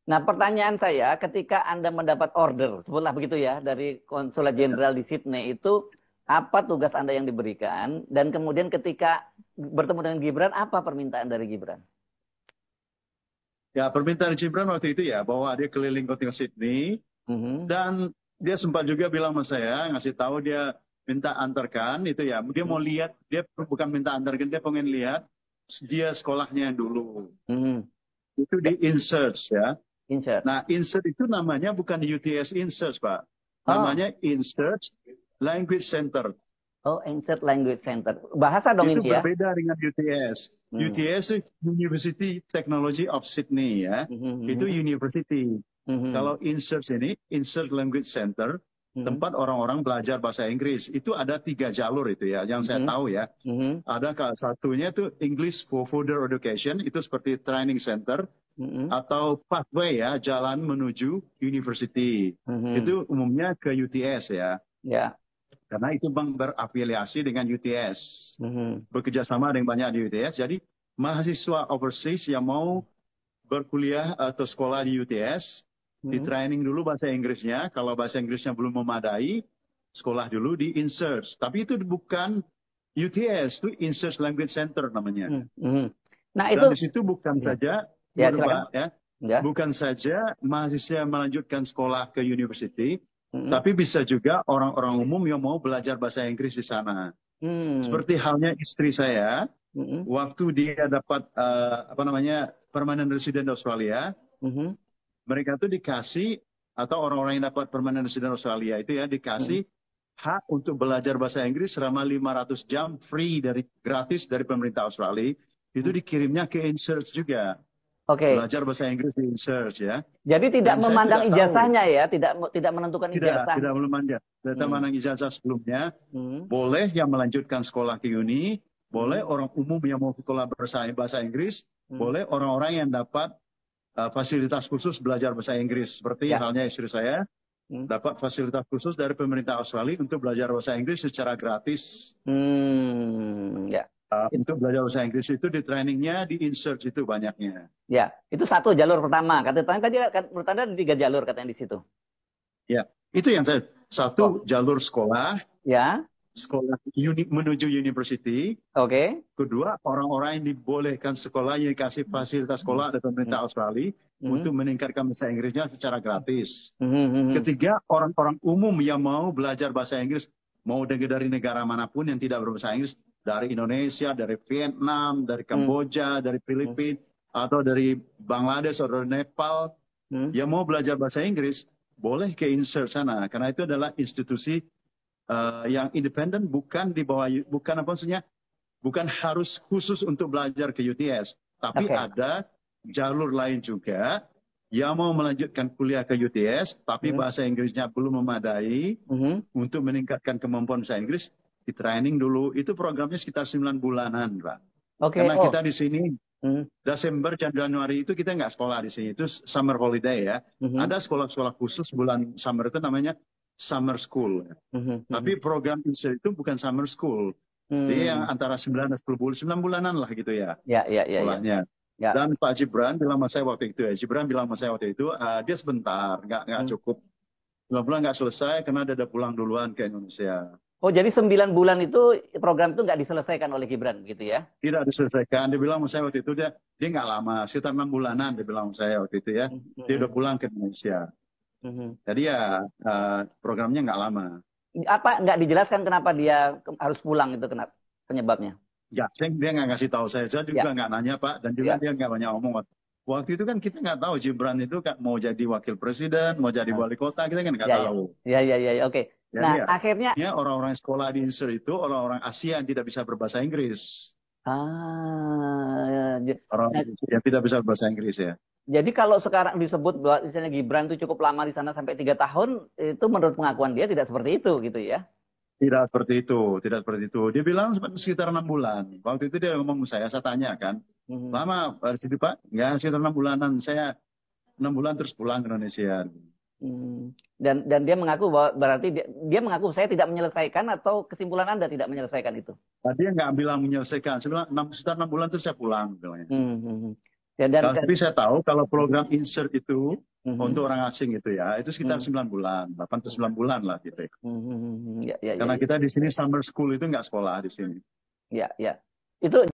Nah, pertanyaan saya, ketika Anda mendapat order, sebutlah begitu ya, dari Konsulat Jenderal di Sydney itu, apa tugas Anda yang diberikan? Dan kemudian ketika bertemu dengan Gibran, apa permintaan dari Gibran? Ya, permintaan Gibran waktu itu ya, bahwa dia keliling kota Sydney, Mhm. dan dia sempat juga bilang sama saya, ngasih tahu dia minta antarkan, itu ya, dia mau lihat, dia bukan minta antarkan, dia pengen lihat dia sekolahnya dulu. Mhm. Itu di Ya, insert ya. insert. Nah, insert itu namanya bukan UTS insert, Pak. Oh, Namanya insert language center. oh, insert language center. Bahasa dong Itu ini ya. berbeda dengan UTS. Hmm. UTS itu University Technology of Sydney ya. Itu Mhm. university. Mhm. Kalau insert ini, insert language center, Mhm. tempat orang-orang belajar bahasa Inggris. Itu ada 3 jalur itu ya, yang saya Mhm. tahu ya. Mhm. Ada satunya itu English for Further Education, itu seperti training center, Mhm. atau pathway ya, jalan menuju university. Mhm. Itu umumnya ke UTS ya. Ya. Karena itu bank berafiliasi dengan UTS. Mhm. Bekerja sama dengan banyak di UTS. Jadi mahasiswa overseas yang mau berkuliah atau sekolah di UTS, di Mhm. training dulu bahasa Inggrisnya. Kalau bahasa Inggrisnya belum memadai, sekolah dulu di Insert. Tapi itu bukan UTS, itu Insert Language Center namanya. Mhm. Mhm. Nah, itu Dan di situ bukan ya. saja, Ya, dulu silakan. Pak, ya, Ya. bukan saja mahasiswa melanjutkan sekolah ke university, Mhm. tapi bisa juga orang-orang umum yang mau belajar bahasa Inggris di sana. Hmm. Seperti halnya istri saya, Mhm. waktu dia dapat apa namanya permanent resident Australia, Mhm. mereka tuh dikasih, atau orang-orang yang dapat permanent resident Australia itu ya Mhm. dikasih hak untuk belajar bahasa Inggris selama 500 jam free gratis dari pemerintah Australia. Itu Mhm. dikirimnya ke Insert juga. Oke. Belajar bahasa Inggris di Insert ya. Jadi tidak Dan saya memandang tidak tahu, ijazahnya ya, tidak menentukan ijazah. tidak belum manjat. Data Hmm. mana ijazah sebelumnya, Hmm. boleh yang melanjutkan sekolah ke uni, boleh Hmm. orang umum yang mau sekolah bahasa Inggris, Hmm. boleh orang-orang yang dapat fasilitas khusus belajar bahasa Inggris. Seperti Ya. halnya istri saya, Hmm. dapat fasilitas khusus dari pemerintah Australia untuk belajar bahasa Inggris secara gratis. Hmm. Ya. Itu, Untuk belajar bahasa Inggris itu di trainingnya, di insert itu banyaknya. ya. Itu satu jalur pertama. Katanya tadi menurut Anda ada 3 jalur katanya di situ. Ya, itu yang saya. Oh, Satu, jalur sekolah, ya. menuju university. Oke. Kedua, orang-orang yang dibolehkan sekolah, yang dikasih fasilitas sekolah dari Hmm. pemerintah Australia Hmm. untuk meningkatkan bahasa Inggrisnya secara gratis. Hmm. Hmm. Ketiga, orang-orang umum yang mau belajar bahasa Inggris, mau dari negara manapun yang tidak berbahasa Inggris, dari Indonesia, dari Vietnam, dari Hmm. Kamboja, dari Hmm. Filipina, atau dari Bangladesh atau dari Nepal, Hmm. yang mau belajar bahasa Inggris, boleh ke insert sana. Karena itu adalah institusi yang independen, bukan di bawah, bukan apa maksudnya, bukan harus khusus untuk belajar ke UTS. Tapi Oke. ada jalur lain juga yang mau melanjutkan kuliah ke UTS, tapi Hmm. bahasa Inggrisnya belum memadai, Hmm. untuk meningkatkan kemampuan bahasa Inggris, di training dulu. Itu programnya sekitar 9 bulanan, Pak. Oke. Karena Oh. kita di sini, Hmm. Desember dan Januari itu kita nggak sekolah di sini. Itu summer holiday ya. Hmm. Ada sekolah-sekolah khusus bulan summer itu namanya summer school. Hmm. Hmm. Tapi program itu bukan summer school. Dia yang Hmm. antara 9 dan 10 bulan, 9 bulanan lah gitu ya Ya, ya, ya, ya. sekolahnya. Ya. Dan Pak Gibran bilang sama saya waktu itu ya, Gibran bilang sama saya waktu itu, dia sebentar, nggak Hmm. cukup. 5 bulan nggak selesai karena dia udah pulang duluan ke Indonesia. Oh, jadi 9 bulan itu program itu nggak diselesaikan oleh Gibran, gitu ya? Tidak diselesaikan. Dia bilang sama saya waktu itu, dia nggak lama, sekitar 6 bulanan dia bilang sama saya waktu itu ya. Hmm. Dia udah Hmm. pulang ke Indonesia. Hmm. Jadi ya programnya nggak lama. Apa nggak dijelaskan kenapa dia harus pulang itu, kenapa penyebabnya? Ya, dia nggak ngasih tahu saya Ya, juga nggak nanya Pak, dan juga ya. dia nggak banyak ngomong. Waktu itu kan kita nggak tahu Gibran itu kan mau jadi wakil presiden, mau jadi Ah, wali kota, kita kan nggak ya, ya, tahu. ya, ya, ya, ya. Oke. Jadi Nah, akhirnya, ya orang-orang sekolah di Insur itu orang-orang Asia yang tidak bisa berbahasa Inggris. Orang nah, yang tidak bisa berbahasa Inggris ya. jadi kalau sekarang disebut bahwa misalnya Gibran itu cukup lama di sana sampai 3 tahun, itu menurut pengakuan dia tidak seperti itu, gitu ya? Tidak seperti itu, tidak seperti itu. Dia bilang sekitar 6 bulan. Waktu itu dia ngomong ke saya tanya kan, Mhm. lama dari sini Pak? Ya sekitar 6 bulanan. Saya 6 bulan terus pulang ke Indonesia. Hmm. Dan dia mengaku bahwa berarti dia mengaku saya tidak menyelesaikan, atau kesimpulan Anda tidak menyelesaikan itu? Tadi dia nggak bilang menyelesaikan. Saya bilang sekitar 6 bulan terus saya pulang. Bilangnya. Hmm. Hmm. Ya, dan Tapi saya tahu kalau program insert itu Mhm. untuk orang asing itu ya, itu sekitar 9 bulan, 8 atau 9 bulan lah gitu. Ya, ya, ya, Karena ya, kita di sini summer school itu nggak sekolah di sini. ya, ya. Itu